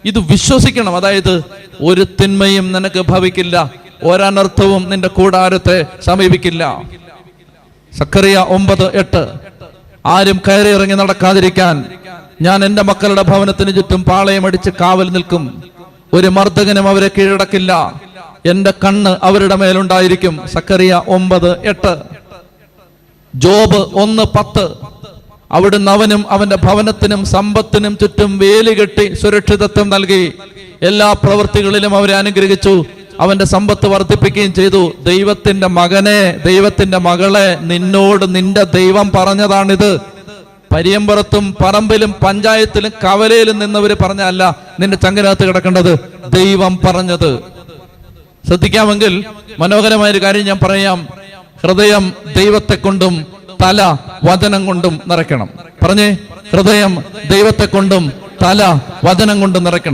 ഇത് വിശ്വസിക്കണം. അതായത് ഒരു തിന്മയും നിനക്ക് ഭവിക്കില്ല, ഒരനർത്ഥവും നിന്റെ കൂടാരത്തെ സമീപിക്കില്ല. സക്കറിയ 9:8. ആരും കയറി ഇറങ്ങി നടക്കാതിരിക്കാൻ ഞാൻ എൻ്റെ മക്കളുടെ ഭവനത്തിന് ചുറ്റും പാളയമടിച്ച് കാവൽ നിൽക്കും. ഒരു മർദ്ദകനും അവരെ കീഴടക്കില്ല. എന്റെ കണ്ണ് അവരുടെ മേലുണ്ടായിരിക്കും. സക്കറിയ 9:8. ജോബ് 1:10. അവിടുന്ന് അവനും അവന്റെ ഭവനത്തിനും സമ്പത്തിനും ചുറ്റും വേലി കെട്ടി സുരക്ഷിതത്വം നൽകി. എല്ലാ പ്രവൃത്തികളിലും അവരെ അനുഗ്രഹിച്ചു. അവന്റെ സമ്പത്ത് വർദ്ധിപ്പിക്കുകയും ചെയ്തു. ദൈവത്തിന്റെ മകനെ, ദൈവത്തിന്റെ മകളെ, നിന്നോട് നിന്റെ ദൈവം പറഞ്ഞതാണിത്. പരിയമ്പുറത്തും പറമ്പിലും പഞ്ചായത്തിലും കവലയിലും നിന്നവര് പറഞ്ഞല്ല നിന്റെ ചങ്കനകത്ത് കിടക്കേണ്ടത്, ദൈവം പറഞ്ഞത്. ശ്രദ്ധിക്കാമെങ്കിൽ മനോഹരമായൊരു കാര്യം ഞാൻ പറയാം. ഹൃദയം ദൈവത്തെ കൊണ്ടും തല വചനം കൊണ്ടും നിറയ്ക്കണം. പറഞ്ഞേ, ഹൃദയം ദൈവത്തെ കൊണ്ടും തല വചനം കൊണ്ടും നിറയ്ക്കണം.